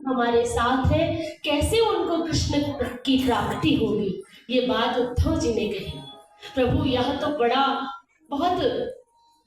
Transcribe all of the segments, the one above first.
हमारे साथ है, कैसे उनको कृष्ण की प्राप्ति होगी। ये बात उद्धव जी ने कही। प्रभु यह तो बड़ा बहुत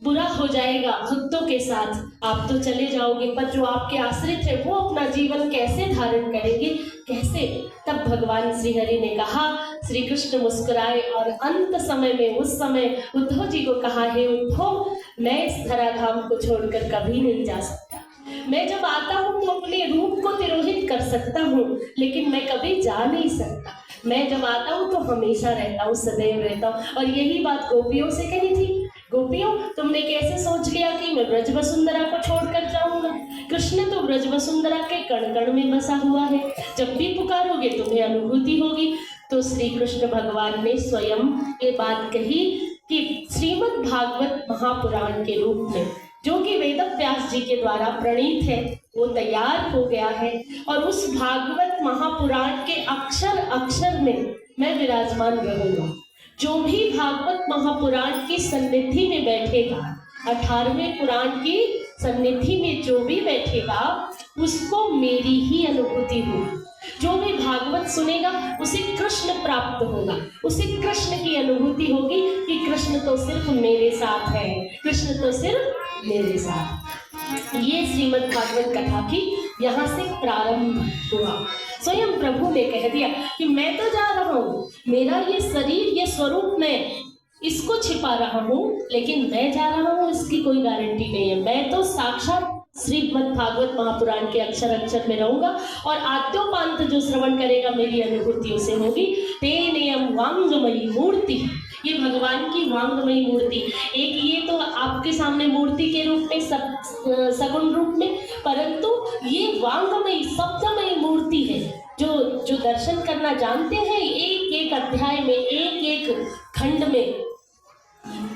बुरा हो जाएगा भक्तों के साथ, आप तो चले जाओगे, पर जो आपके आश्रित है वो अपना जीवन कैसे धारण करेंगे, कैसे। तब भगवान श्री हरि ने कहा, श्री कृष्ण मुस्कुराए और अंत समय में उस समय उद्धव जी को कहा, हे उद्धव, मैं इस धराधाम को छोड़कर कभी नहीं जा सकता। मैं जब आता हूँ तो अपने रूप को तिरोहित कर सकता हूँ, लेकिन मैं कभी जा नहीं सकता। मैं जब आता हूँ तो हमेशा रहता हूँ, सदैव रहता हूँ। और यही बात गोपियों से कही थी। गोपियों, तुमने कैसे सोच लिया कि मैं ब्रज वसुंधरा को छोड़कर जाऊंगा? कृष्ण तो ब्रज वसुंधरा के कण कण में बसा हुआ है, जब भी पुकारोगे तुम्हें अनुभूति होगी। तो श्री कृष्ण भगवान ने स्वयं ये बात कही कि श्रीमद् भागवत महापुराण के रूप में, जो कि वेद व्यास जी के द्वारा प्रणीत है, वो तैयार हो गया है। और उस भागवत महापुराण के अक्षर अक्षर में मैं विराजमान रहूंगा। जो भी भागवत महापुराण की सन्निधि में बैठेगा, 18वें पुराण की सन्निधि में जो भी बैठेगा, उसको मेरी ही अनुभूति होगी। जो भी भागवत सुनेगा उसे कृष्ण प्राप्त होगा, उसे कृष्ण की अनुभूति होगी कि कृष्ण तो सिर्फ मेरे साथ है, कृष्ण तो सिर्फ मेरे साथ। ये श्रीमद् भागवत कथा की यहाँ से प्रारंभ हुआ। स्वयं प्रभु ने कह दिया कि मैं तो जा रहा हूँ, मेरा ये शरीर, ये स्वरूप, मैं इसको छिपा रहा हूँ, लेकिन मैं जा रहा हूँ इसकी कोई गारंटी नहीं है। मैं तो साक्षात श्रीमद् भागवत महापुराण के अक्षर अक्षर में रहूंगा और आद्योपांत जो श्रवण करेगा मेरी अनुभूतियों से होगी। तेनेयम वांगमयी मूर्ति, ये भगवान की वांगमयी मूर्ति। एक ये तो आपके सामने मूर्ति के रूप में, सगुण रूप में, परंतु ये वांगमयी शब्दमयी मूर्ति है। जो दर्शन करना जानते हैं, एक एक अध्याय में, एक एक खंड में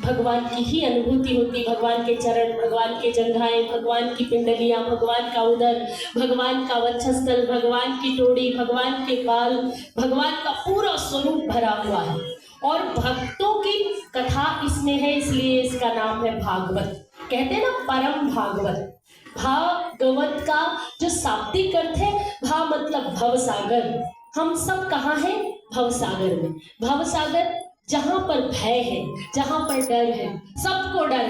भगवान की ही अनुभूति होती। भगवान के चरण, भगवान के जंघाएं, भगवान की पिंडलियां, भगवान का उदर, भगवान का वक्षस्थल, भगवान की टोड़ी, भगवान के बाल, भगवान का पूरा स्वरूप भरा हुआ है। और भक्तों की कथा इसमें है, इसलिए इसका नाम है भागवत। कहते हैं ना परम भागवत। भागवत का जो शाब्दिक अर्थ है, भा मतलब भव सागर। हम सब कहाँ हैं? भव सागर में। भव सागर जहाँ पर भय है, जहाँ पर डर है, सबको डर है,